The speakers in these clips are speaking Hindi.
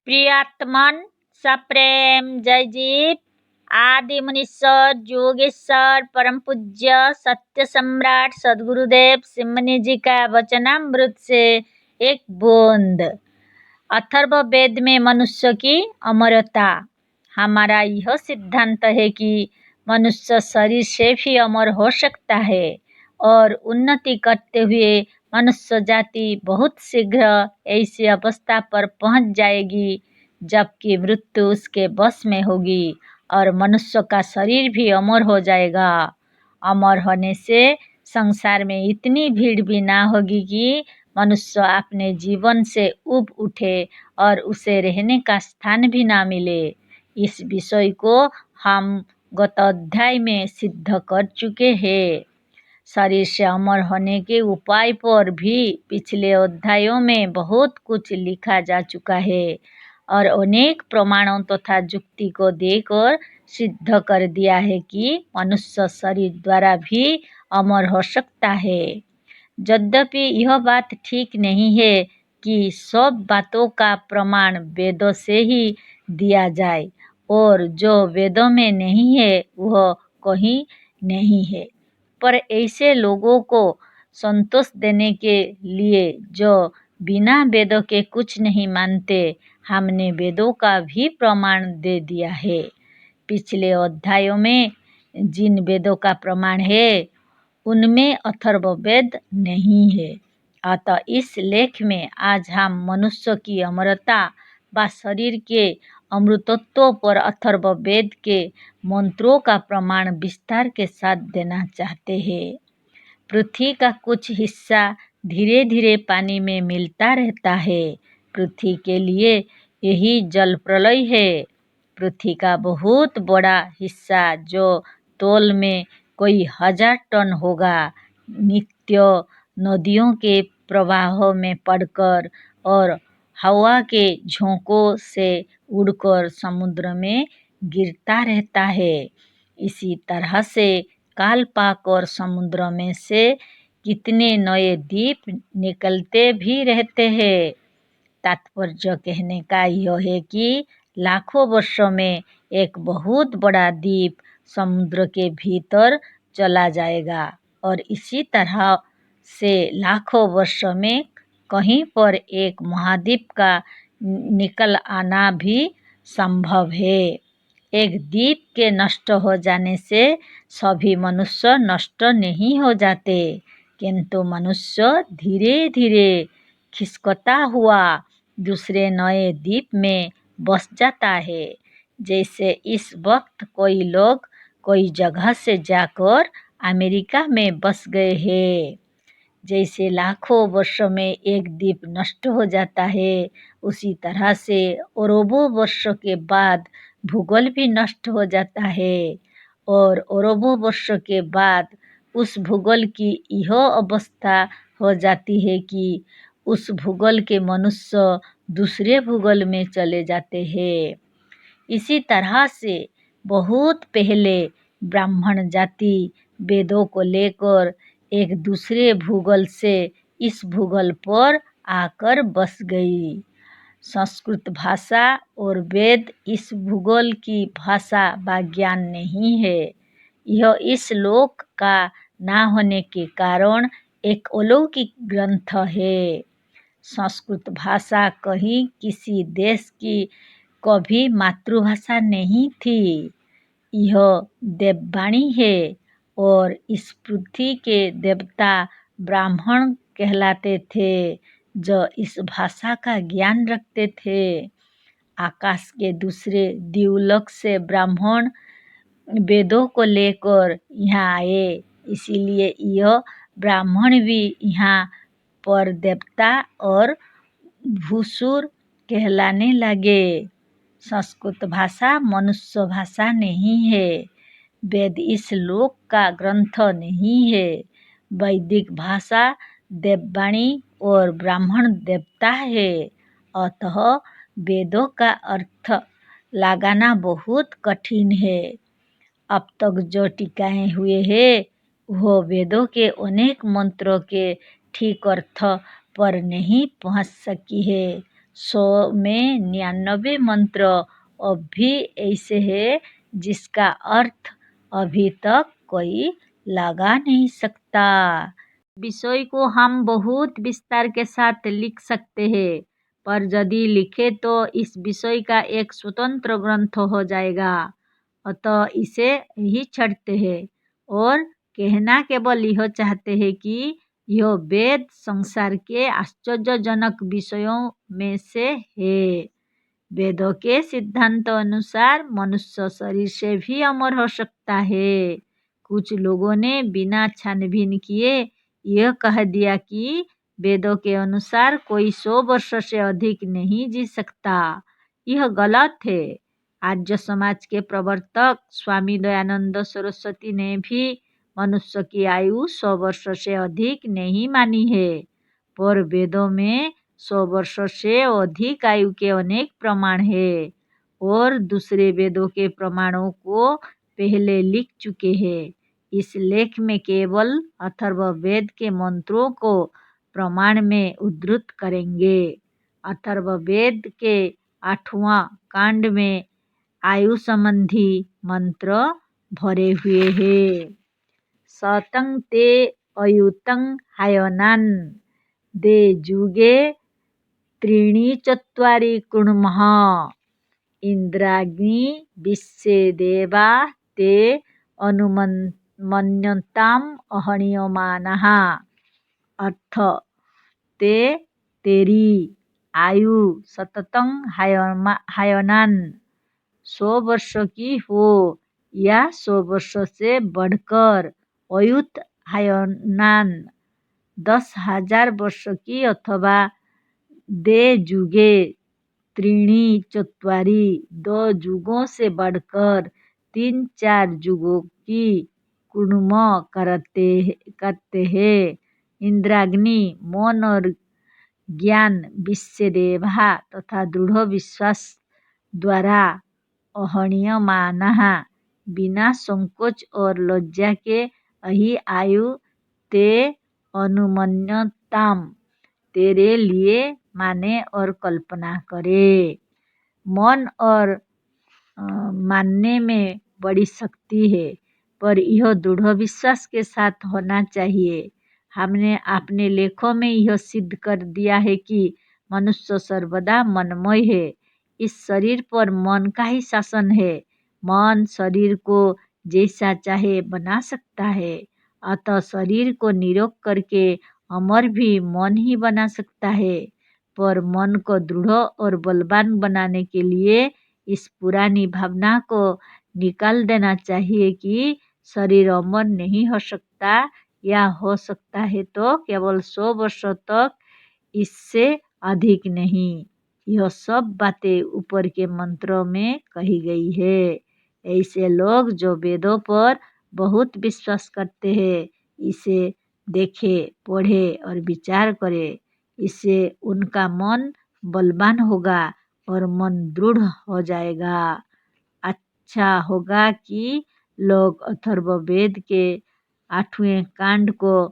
प्रियात्मन सप्रेम जय जीव आदि मुनीश्वर योगेश्वर परम पूज्य सत्य सम्राट सदगुरुदेव सिमनी जी का वचनामृत से एक बूंद। अथर्ववेद में मनुष्य की अमरता। हमारा यह सिद्धांत है कि मनुष्य शरीर से भी अमर हो सकता है और उन्नति करते हुए मनुष्य जाति बहुत शीघ्र ऐसी अवस्था पर पहुंच जाएगी जबकि मृत्यु उसके बस में होगी और मनुष्य का शरीर भी अमर हो जाएगा। अमर होने से संसार में इतनी भीड़ भी ना होगी कि मनुष्य अपने जीवन से उब उठे और उसे रहने का स्थान भी ना मिले। इस विषय को हम गत अध्याय में सिद्ध कर चुके हैं। शरीर से अमर होने के उपाय पर भी पिछले अध्यायों में बहुत कुछ लिखा जा चुका है और अनेक प्रमाणों तथा युक्ति को देकर सिद्ध कर दिया है कि मनुष्य शरीर द्वारा भी अमर हो सकता है। यद्यपि यह बात ठीक नहीं है कि सब बातों का प्रमाण वेदों से ही दिया जाए और जो वेदों में नहीं है वह कहीं नहीं है, पर ऐसे लोगों को संतोष देने के लिए जो बिना वेदों के कुछ नहीं मानते, हमने वेदों का भी प्रमाण दे दिया है। पिछले अध्यायों में जिन वेदों का प्रमाण है उनमें अथर्ववेद नहीं है। अतः इस लेख में आज हम मनुष्य की अमरता व शरीर के अमृतत्व पर अथर्ववेद के मंत्रों का प्रमाण विस्तार के साथ देना चाहते हैं। पृथ्वी का कुछ हिस्सा धीरे धीरे पानी में मिलता रहता है। पृथ्वी के लिए यही जल प्रलय है। पृथ्वी का बहुत बड़ा हिस्सा जो तौल में कोई 1000 टन होगा, नित्य नदियों के प्रवाह में पड़कर और हवा के झोंकों से उड़कर समुद्र में गिरता रहता है। इसी तरह से काल पाक और समुद्र में से कितने नए द्वीप निकलते भी रहते हैं। तात्पर्य कहने का यह है कि लाखों वर्षों में एक बहुत बड़ा द्वीप समुद्र के भीतर चला जाएगा और इसी तरह से लाखों वर्षों में कहीं पर एक महाद्वीप का निकल आना भी संभव है। एक द्वीप के नष्ट हो जाने से सभी मनुष्य नष्ट नहीं हो जाते, किंतु मनुष्य धीरे धीरे खिसकता हुआ दूसरे नए द्वीप में बस जाता है। जैसे इस वक्त कोई लोग कोई जगह से जाकर अमेरिका में बस गए हैं। जैसे लाखों वर्षों में एक द्वीप नष्ट हो जाता है, उसी तरह से अरबों वर्षों के बाद भूगोल भी नष्ट हो जाता है और अरबों वर्षों के बाद उस भूगोल की यह अवस्था हो जाती है कि उस भूगोल के मनुष्य दूसरे भूगोल में चले जाते हैं। इसी तरह से बहुत पहले ब्राह्मण जाति वेदों को लेकर एक दूसरे भूगोल से इस भूगोल पर आकर बस गई। संस्कृत भाषा और वेद इस भूगोल की भाषा व ज्ञान नहीं है। यह इस लोक का ना होने के कारण एक अलौकिक ग्रंथ है। संस्कृत भाषा कहीं किसी देश की कभी मातृभाषा नहीं थी। यह देववाणी है और इस पृथ्वी के देवता ब्राह्मण कहलाते थे जो इस भाषा का ज्ञान रखते थे। आकाश के दूसरे द्युलोक से ब्राह्मण वेदों को लेकर यहाँ आए, इसीलिए यह ब्राह्मण भी यहाँ पर देवता और भूसुर कहलाने लगे। संस्कृत भाषा मनुष्य भाषा नहीं है। वेद इस लोक का ग्रंथ नहीं है। वैदिक भाषा देववाणी और ब्राह्मण देवता है। अतः वेदों का अर्थ लगाना बहुत कठिन है। अब तक जो टीकाएं हुए हैं वो वेदों के अनेक मंत्रों के ठीक अर्थ पर नहीं पहुंच सकी है। 100 में 99 मंत्र अब भी ऐसे है जिसका अर्थ अभी तक कोई लगा नहीं सकता। विषय को हम बहुत विस्तार के साथ लिख सकते हैं, पर यदि लिखे तो इस विषय का एक स्वतंत्र ग्रंथ हो जाएगा, अतः इसे ही छाड़ते हैं और कहना केवल यह चाहते हैं कि यह वेद संसार के आश्चर्यजनक विषयों में से है। वेदों के सिद्धांत अनुसार मनुष्य शरीर से भी अमर हो सकता है। कुछ लोगों ने बिना छानबीन किए यह कह दिया कि वेदों के अनुसार कोई 100 वर्ष से अधिक नहीं जी सकता। यह गलत है। आर्य समाज के प्रवर्तक स्वामी दयानंद सरस्वती ने भी मनुष्य की आयु 100 वर्ष से अधिक नहीं मानी है, पर वेदों में 100 वर्ष से अधिक आयु के अनेक प्रमाण है और दूसरे वेदों के प्रमाणों को पहले लिख चुके हैं। इस लेख में केवल अथर्ववेद के मंत्रों को प्रमाण में उद्धृत करेंगे। अथर्ववेद के 8वां कांड में आयु संबंधी मंत्र भरे हुए हैं। सतं ते अयुतं हायनान दे जुगे त्रीणि चत्वारि कुर्मः इंद्राग्नि विश्वे देवा ते अनुमन्यताम् अहणीयमानः। अर्थ, ते तेरी आयु सततं हायनान 100 वर्ष की हो या 100 वर्ष से बढ़कर, अयुत हायनान 10,000 वर्ष की, अथवा दे जुगे त्रीणि चत्वारि 2 युगों से बढ़कर 3-4 युगों की कुर्म करते हैं। इंद्राग्नि मन और ज्ञान, विश्व देवा तथा दृढ़ विश्वास द्वारा अहणीयमानः बिना संकोच और लज्जा के यही आयु ते अनुमन्यताम तेरे लिए माने और कल्पना करे। मन और मानने में बड़ी शक्ति है, पर यह दृढ़ विश्वास के साथ होना चाहिए। हमने अपने लेखों में यह सिद्ध कर दिया है कि मनुष्य सर्वदा मनमय है। इस शरीर पर मन का ही शासन है। मन शरीर को जैसा चाहे बना सकता है, अतः शरीर को निरोग करके अमर भी मन ही बना सकता है। पर मन को दृढ़ और बलवान बनाने के लिए इस पुरानी भावना को निकाल देना चाहिए कि शरीर अमर नहीं हो सकता, या हो सकता है तो केवल 100 वर्ष तक, इससे अधिक नहीं। यह सब बातें ऊपर के मंत्रों में कही गई है। ऐसे लोग जो वेदों पर बहुत विश्वास करते हैं, इसे देखे, पढ़े और विचार करे। इससे उनका मन बलवान होगा और मन दृढ़ हो जाएगा। अच्छा होगा कि लोग अथर्ववेद के 8वें कांड को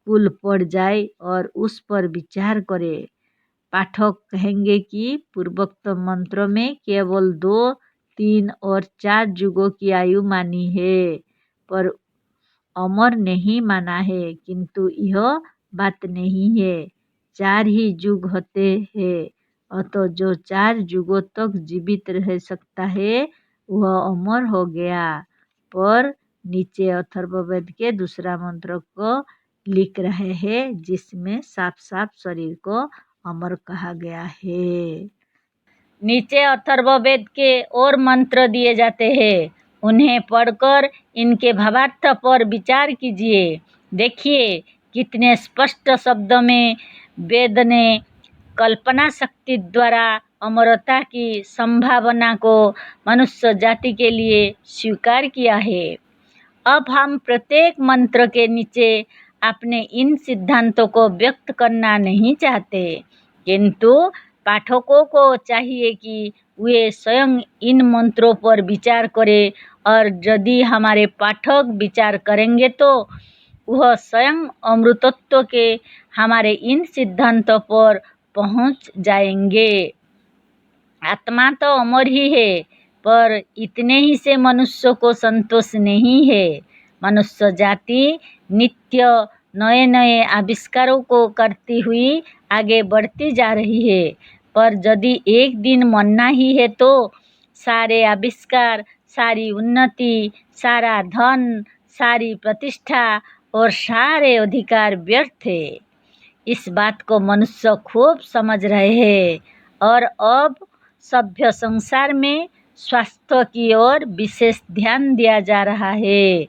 कुल पढ़ जाए और उस पर विचार करे। पाठक कहेंगे कि पूर्वोक्त मंत्रों में केवल 2, 3 और 4 युगों की आयु मानी है, पर अमर नहीं माना है। किंतु यह बात नहीं है। 4 ही युग होते हैं, अतः जो 4 युगों तक जीवित रह सकता है वह अमर हो गया। पर नीचे अथर्ववेद के दूसरा मंत्र को लिख रहे हैं, जिसमें साफ साफ शरीर को अमर कहा गया है। नीचे अथर्ववेद के और मंत्र दिए जाते हैं, उन्हें पढ़कर इनके भावार्थ पर विचार कीजिए। देखिए कितने स्पष्ट शब्दों में वेद ने कल्पना शक्ति द्वारा अमरता की संभावना को मनुष्य जाति के लिए स्वीकार किया है। अब हम प्रत्येक मंत्र के नीचे अपने इन सिद्धांतों को व्यक्त करना नहीं चाहते, किंतु पाठकों को चाहिए कि वे स्वयं इन मंत्रों पर विचार करें, और यदि हमारे पाठक विचार करेंगे तो वह स्वयं अमृतत्व के हमारे इन सिद्धांतों पर पहुंच जाएंगे। आत्मा तो अमर ही है, पर इतने ही से मनुष्य को संतोष नहीं है। मनुष्य जाति नित्य नए नए आविष्कारों को करती हुई आगे बढ़ती जा रही है, पर यदि एक दिन मरना ही है तो सारे आविष्कार, सारी उन्नति, सारा धन, सारी प्रतिष्ठा और सारे अधिकार व्यर्थ है। इस बात को मनुष्य खूब समझ रहे हैं और अब सभ्य संसार में स्वास्थ्य की ओर विशेष ध्यान दिया जा रहा है।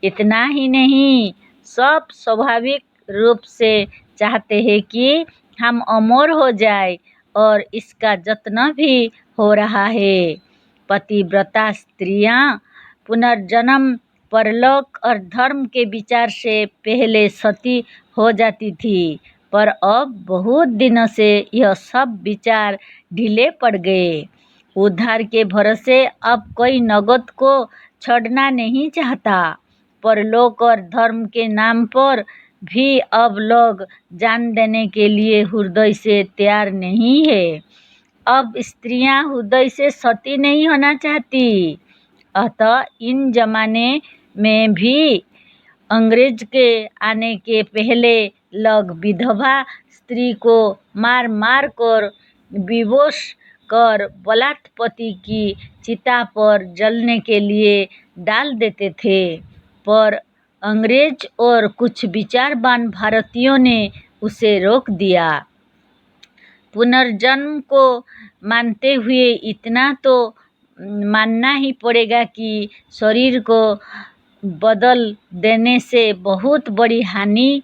इतना ही नहीं, सब स्वाभाविक रूप से चाहते हैं कि हम अमर हो जाए और इसका जत्न भी हो रहा है। पतिव्रता स्त्रियां पुनर्जन्म, परलोक और धर्म के विचार से पहले सती हो जाती थी, पर अब बहुत दिनों से यह सब विचार ढीले पड़ गए। उद्धार के भरोसे अब कोई नगद को छोड़ना नहीं चाहता। परलोक और धर्म के नाम पर भी अब लोग जान देने के लिए हृदय से तैयार नहीं है। अब स्त्रियां हृदय से सती नहीं होना चाहती। अतः इन जमाने में भी अंग्रेज के आने के पहले लोग विधवा स्त्री को मार मार कर बेहोश कर बलात् पति की चिता पर जलने के लिए डाल देते थे, पर अंग्रेज और कुछ विचारवान भारतीयों ने उसे रोक दिया। पुनर्जन्म को मानते हुए इतना तो मानना ही पड़ेगा कि शरीर को बदल देने से बहुत बड़ी हानि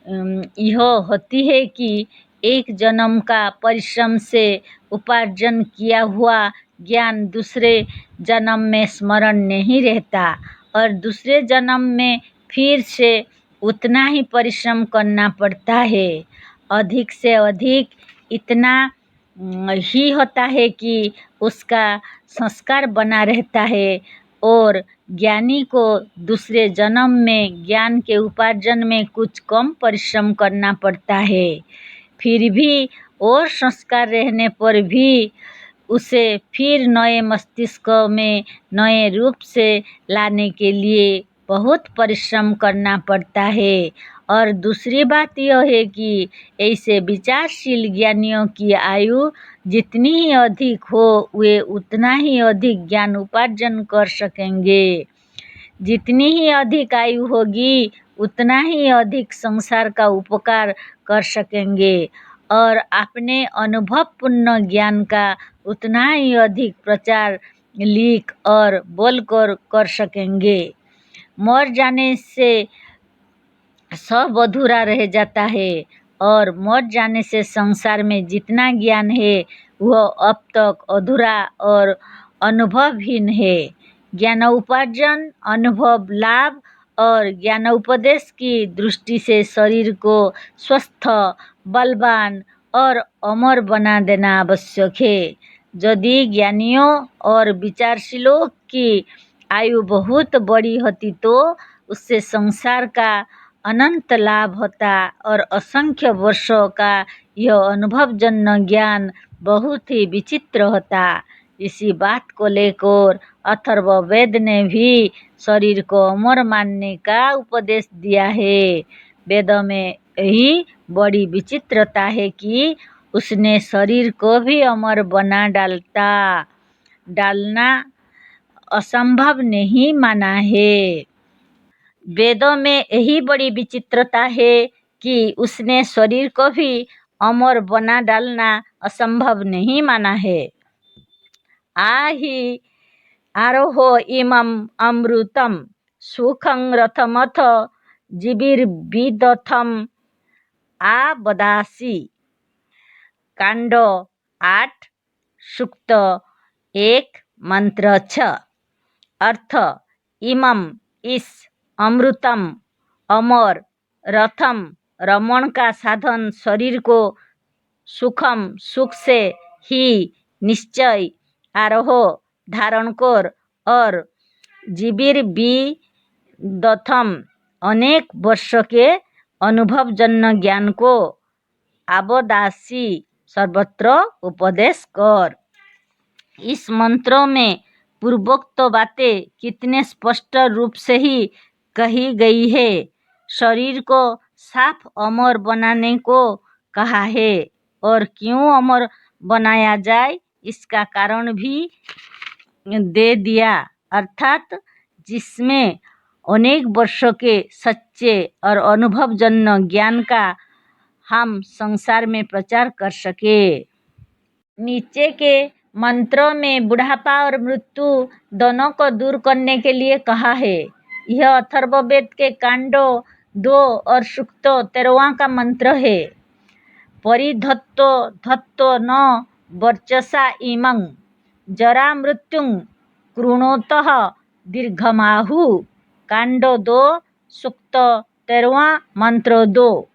यह होती है कि एक जन्म का परिश्रम से उपार्जन किया हुआ ज्ञान दूसरे जन्म में स्मरण नहीं रहता और दूसरे जन्म में फिर से उतना ही परिश्रम करना पड़ता है। अधिक से अधिक इतना ही होता है कि उसका संस्कार बना रहता है और ज्ञानी को दूसरे जन्म में ज्ञान के उपार्जन में कुछ कम परिश्रम करना पड़ता है। फिर भी और संस्कार रहने पर भी उसे फिर नए मस्तिष्क में नए रूप से लाने के लिए बहुत परिश्रम करना पड़ता है। और दूसरी बात यह है कि ऐसे विचारशील ज्ञानियों की आयु जितनी ही अधिक हो वे उतना ही अधिक ज्ञान उपार्जन कर सकेंगे। जितनी ही अधिक आयु होगी उतना ही अधिक संसार का उपकार कर सकेंगे और अपने अनुभवपूर्ण ज्ञान का उतना ही अधिक प्रचार लिख और बोलकर कर सकेंगे। मर जाने से सब अधूरा रह जाता है और मर जाने से संसार में जितना ज्ञान है वह अब तक अधूरा और अनुभवहीन है। ज्ञान उपार्जन, अनुभव लाभ और ज्ञान उपदेश की दृष्टि से शरीर को स्वस्थ, बलवान और अमर बना देना आवश्यक है। यदि ज्ञानियों और विचारशीलों की आयु बहुत बड़ी होती तो उससे संसार का अनंत लाभ होता और असंख्य वर्षों का यह अनुभवजन्य ज्ञान बहुत ही विचित्र होता। इसी बात को लेकर अथर्ववेद ने भी शरीर को अमर मानने का उपदेश दिया है। वेदों में यही बड़ी विचित्रता है कि उसने शरीर को भी अमर बना डालना असंभव नहीं माना है। वेदों में यही बड़ी विचित्रता है कि उसने शरीर को भी अमर बना डालना असंभव नहीं माना है। आहि आरोहो इमं अमृतम सुखं रथमथ जीविर्विदथम आ बदासी। कांड 8 सूक्त 1 मंत्र 6। अर्थ इमम इस, अमृतम अमर, रथम रमण का साधन शरीर को, सुखम सुख से, ही निश्चय, आरोह धारण कर, और जीविर दथम अनेक वर्ष के अनुभवजन्य ज्ञान को आबोदासी सर्वत्र उपदेश कर। इस मंत्रों में पूर्वोक्त बातें कितने स्पष्ट रूप से ही कही गई है। शरीर को साफ अमर बनाने को कहा है और क्यों अमर बनाया जाए इसका कारण भी दे दिया, अर्थात जिसमें अनेक वर्षों के सच्चे और अनुभवजन्य ज्ञान का हम संसार में प्रचार कर सके। नीचे के मंत्रों में बुढ़ापा और मृत्यु दोनों को दूर करने के लिए कहा है। यह अथर्ववेद के कांडों 2 और सूक्त 13वां का मंत्र है। परिधत्तो धत्तो न वर्चसा इमं जरा मृत्युं कृणोतः दीर्घमाहु। कांडो 2 सूक्त 13वां मंत्र 2।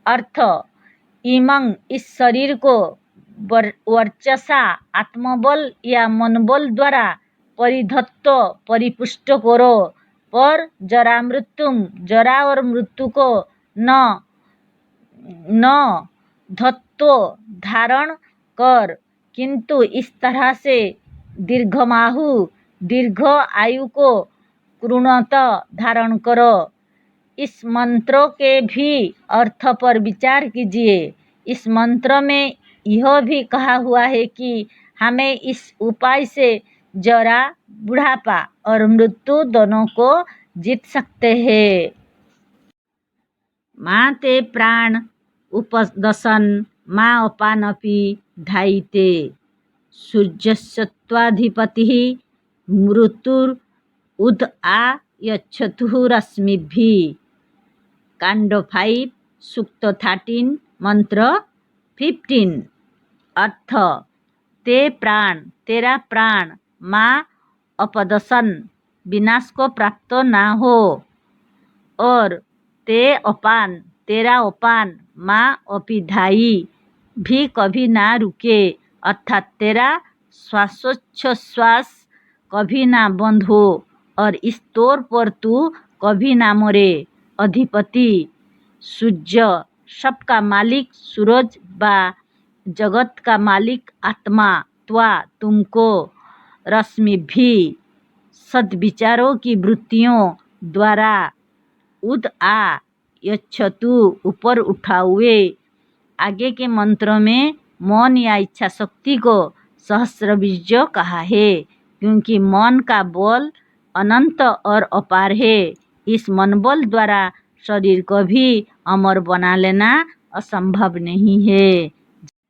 अर्थ, इमं इस शरीर को वर्चसा आत्मबल या मनबल द्वारा परिधत्तो परिपुष्ट करो, पर जरा मृत्युं जरा और मृत्यु को न धत्तो धारण कर, किंतु इस तरह से दीर्घमाहु दीर्घ आयु को कृणत धारण करो। इस मंत्रों के भी अर्थ पर विचार कीजिए। इस मंत्र में यह भी कहा हुआ है कि हमें इस उपाय से जरा, बुढ़ापा और मृत्यु दोनों को जीत सकते हैं। माँ ते प्राण उपदशन माँ अपानपि धायिते सूर्यस्त्वाधिपतिः मृत्युर उद आ यच्छतु रश्मिभिः। कांडो 5 सूक्त 13 मंत्र 15। अर्थ, ते प्राण तेरा प्राण माँ अपदशन विनाश को प्राप्त ना हो, और ते अपान तेरा अपान माँ अपिधायी भी कभी ना रुके, अर्थात तेरा श्वासोच्छ्वास कभी ना बंद हो और इस तौर पर तू कभी ना मरे। अधिपति सूर्य, सबका मालिक सूरज बा जगत का मालिक आत्मा त्वा तुमको रश्मि भी सद्विचारों की वृत्तियों द्वारा उद आ यच्छतु ऊपर उठा हुए। आगे के मंत्रों में मौन या इच्छा शक्ति को सहस्रबीज कहा है, क्योंकि मन का बल अनंत और अपार है। इस मनबल द्वारा शरीर को भी अमर बना लेना असंभव नहीं है।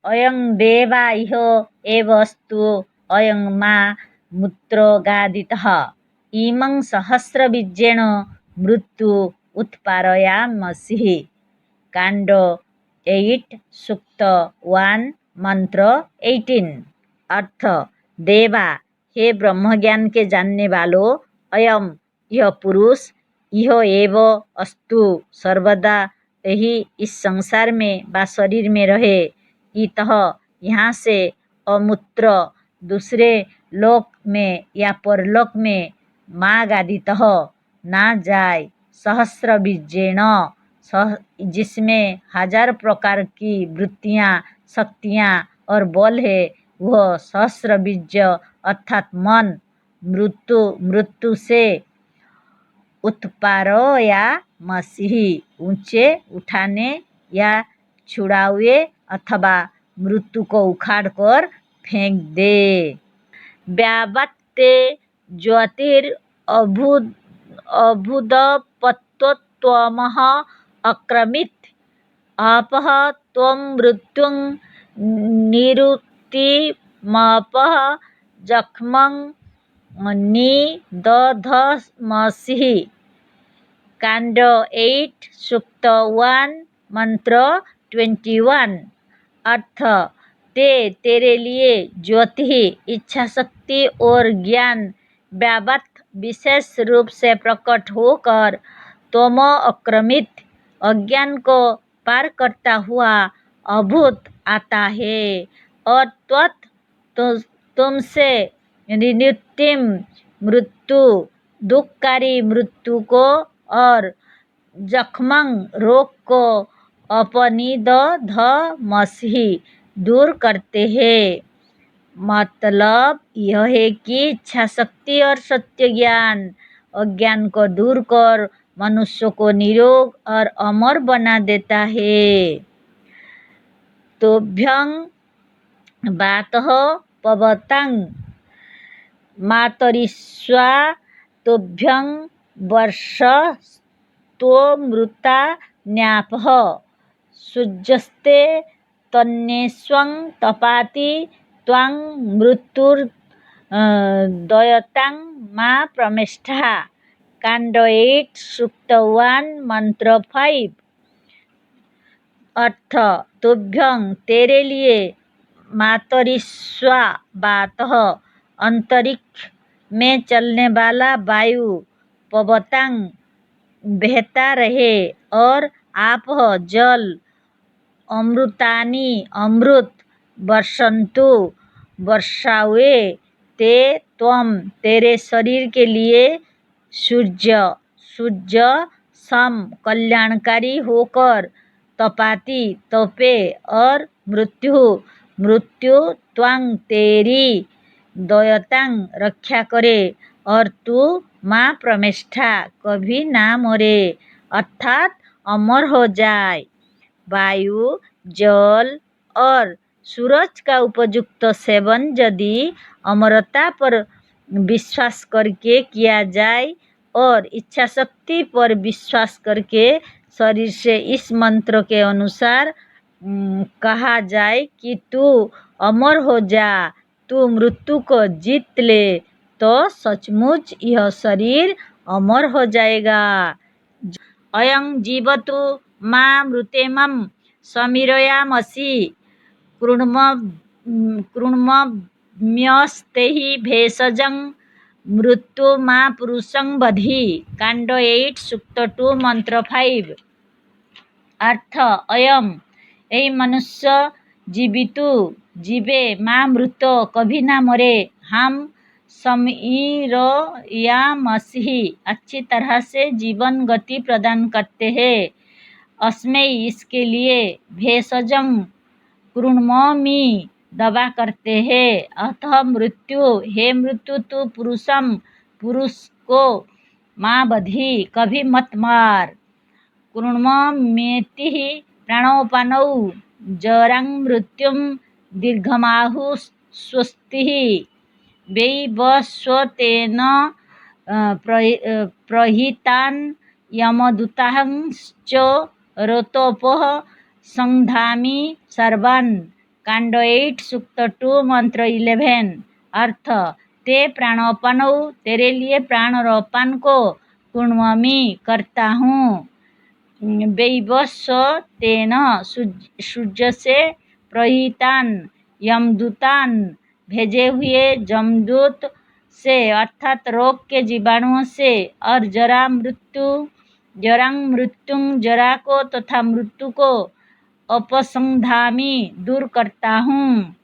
अयं देवा इह एवस्तु अयं माँ मूत्रोगादितः इमं सहस्रबीजेन मृत्यु उत्पारयामसिः। कांडो 8 सूक्त 1 मंत्र 18। अर्थ, देवा हे ब्रह्मज्ञान के जानने वालों, अयम यह पुरुष, इह एव अस्तु सर्वदा यही इस संसार में व शरीर में रहे, इतः यहाँ से अमूत्र दूसरे लोक में या परलोक में मागादितः ना जाए। सहस्रबीजेन जिसमें 1000 प्रकार की वृत्तियाँ, शक्तियाँ और बल है, वह सहस्रबीज अर्थात मन मृत्यु से उत्पारयामसिः ऊंचे उठाने या छुड़ावे अथवा मृत्यु को उखाड़ कर फेंक दे। व्यावत्ते ज्योतिर अभुदपत्तत्वमः अक्रमित अपः त्वं मृत्युं निरुक्तिमपः जक्ष्मं निदधमसिः। कांडो 8 सूक्त 1 मंत्र 21। अर्थ, तेरे लिए ज्योति, इच्छा शक्ति और ज्ञान व्यावत विशेष रूप से प्रकट होकर तमो अक्रमित अज्ञान को पार करता हुआ अभूत आता है और तुमसे नित्तिम मृत्यु, दुखकारी मृत्यु को और जख्मं रोग को अपनिदधमसि दूर करते हैं। मतलब यह है कि इच्छा शक्ति और सत्य ज्ञान अज्ञान को दूर कर मनुष्य को निरोग और अमर बना देता है। तोभ्यं वातः पवतं मातरिश्वा तोभ्यं वर्षस्त्वमृता न्यापः सूर्यस्ते तन्नेष्वं तपाति त्वां मृत्युर्दयतां मा प्रमेष्ठः। कांड 8 सूक्त 1 मंत्र 5। अर्थ तुभ्यं तेरे लिए मातरिश्वा वातः अंतरिक्ष में चलने वाला वायु पवतांग बहता रहे और आप जल अमृतानि अमृत वर्षन्तु वर्षावे ते त्वम तेरे शरीर के लिए सूर्य सम कल्याणकारी होकर तपाती तपे और मृत्यु त्वांग तेरी दयतांग रक्षा करे और तू माँ प्रमेष्ठा कभी ना मरे अर्थात अमर हो जाए। वायु जल और सूरज का उपयुक्त सेवन यदि अमरता पर विश्वास करके किया जाए और इच्छा शक्ति पर विश्वास करके शरीर से इस मंत्र के अनुसार कहा जाए कि तू अमर हो जा, तू मृत्यु को जीत ले, तो सचमुच यह शरीर अमर हो जाएगा। अयं जीवतु मां मृतेमं समीरयामसि कृण्वम्यस्तेहि भेषजं मृत्यु मा पुरुषं बधि। कांड 8 सूक्त 2 मंत्र 5। अर्थ अयम यही मनुष्य जीवितु जीवे माँ मृत कभी ना मरे हम समीरयामसि अच्छी तरह से जीवन गति प्रदान करते हैं। अस्मै इसके लिए भेषजं कृण्वामि दवा करते हैं। अतः मृत्यु हे मृत्यु तू पुरुष को माँ बधी कभी मत मार। कृण्वाम्येति प्राणोपानौ जरां मृत्युं दीर्घमाहु स्वस्तिः वैवस्वतेन प्रहितान् यमदूतांश्च ऋतोपः संधामि सर्वान्। कांड 8 सूक्त 2 मंत्र 11। अर्थ ते प्राणोपानौ तेरे लिए प्राणोपान को कृण्वामि करता हूँ। वैवस्वतेन सूर्य से प्रहितान यमदूतान भेजे हुए जमदूत से अर्थात रोग के जीवाणुओं से और जरां मृत्युं जरा को तथा मृत्यु को अपसंधामि दूर करता हूँ।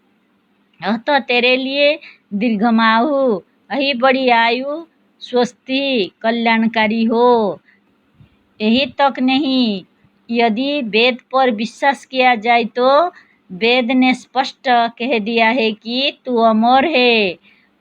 अतः तेरे लिए दीर्घमायु यही बड़ी आयु स्वस्ति कल्याणकारी हो। यही तक नहीं, यदि वेद पर विश्वास किया जाए तो वेद ने स्पष्ट कह दिया है कि तू अमर है।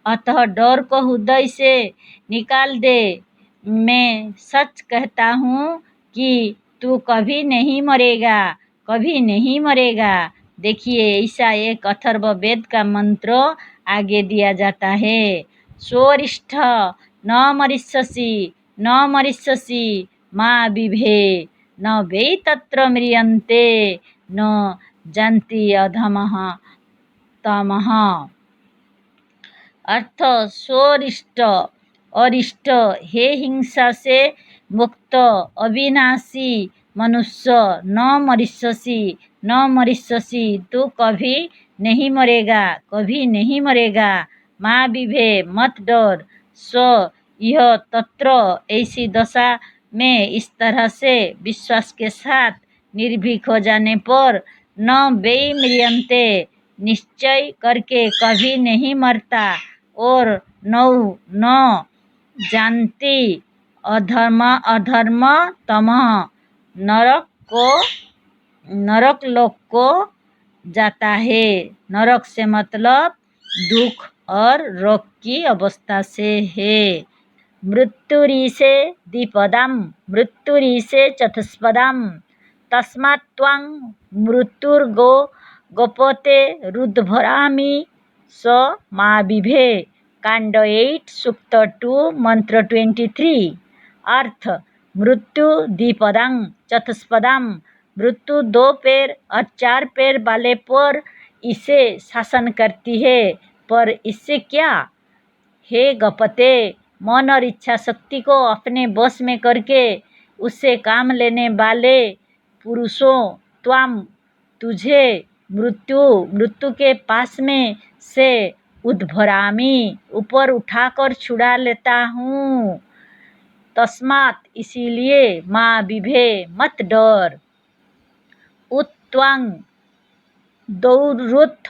अतः डर को हृदय से निकाल दे। मैं सच कहता हूँ कि तू कभी नहीं मरेगा, कभी नहीं मरेगा। देखिए ऐसा एक अथर्ववेद का मंत्र आगे दिया जाता है। स्वरिष्ठ न मरिष्यसि माँ विभे न वै तत्र म्रियन्ते न जानति अधमः तमः। अर्थ स्वरिष्ठ अरिष्ट हे हिंसा से मुक्त अविनाशी मनुष्य न मरिष्यसि तू कभी नहीं मरेगा, कभी नहीं मरेगा। माँ विभे मत डर। स्व यह तत्र ऐसी दशा में इस तरह से विश्वास के साथ निर्भीक हो जाने पर न वै म्रियन्ते निश्चय करके कभी नहीं मरता और न जानती अधर्म तमः नरक को नरक लोक को जाता है। नरक से मतलब दुख और रोग की अवस्था से है। मृत्युरीसे द्विपदम मृत्युरीसे चतुष्पदम तस्मात् त्वां मृत्युर्गो गोपते रुद्भरामि स मा विभे। कांड 8 सूक्त 2 मंत्र 23। अर्थ मृत्यु द्विपदं चतुष्पदम मृत्यु 2 पैर और 4 पैर वाले पर इसे शासन करती है। पर इससे क्या? हे गपते, मन और इच्छा शक्ति को अपने वश में करके उससे काम लेने वाले पुरुषों, त्वाम तुझे मृत्यु के पास में से उद्भरामी ऊपर उठाकर छुड़ा लेता हूँ। तस्मात् इसीलिए माँ विभे मत डर। उत्त्वांग दौरुत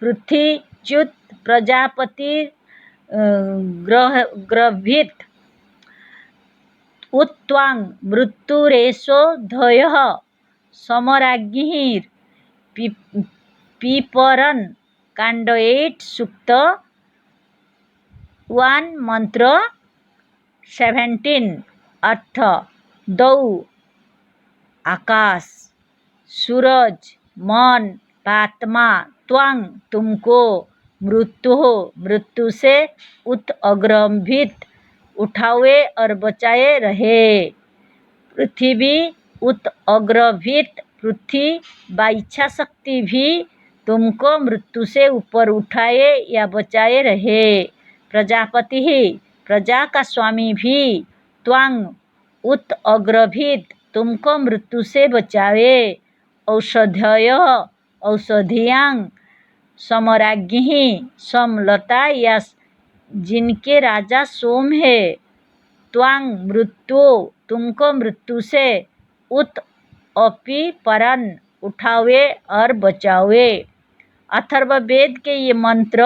पृथ्वी च्युत प्रजापति ग्रभित उत्त्वां मृत्युरेषो धयः समराज्ञिः पीपरन्। कांड 8 सूक्त 1 मंत्र 17। अर्थ दौ आकाश, सूरज मन, आत्मा, त्वांग तुमको, मृत्यु से उत अग्रभित उठावे और बचाए रहे। पृथ्वी उत अग्रभित पृथ्वी बाइच्छा शक्ति भी तुमको मृत्यु से ऊपर उठाए या बचाए रहे। प्रजापति ही प्रजा का स्वामी भी त्वांग उत अग्रभित तुमको मृत्यु से बचावे। औषधय औषधियांग समराज्ञि समलता या जिनके राजा सोम है। त्वांग मृत्यु तुमको मृत्यु से उत अपि परन उठावे और बचावे। अथर्ववेद के ये मंत्र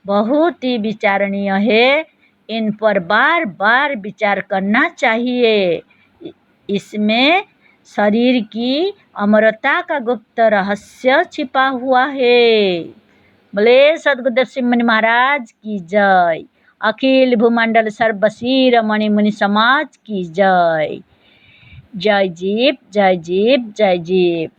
बहुत ही विचारणीय है। इन पर बार बार विचार करना चाहिए। इसमें शरीर की अमरता का गुप्त रहस्य छिपा हुआ है। बोले सद्गुरुदेव सिंह महाराज की जय। अखिल भूमंडल सर्वशीर मणि मुनि समाज की जय। जय जीव जय जीव जय जीव।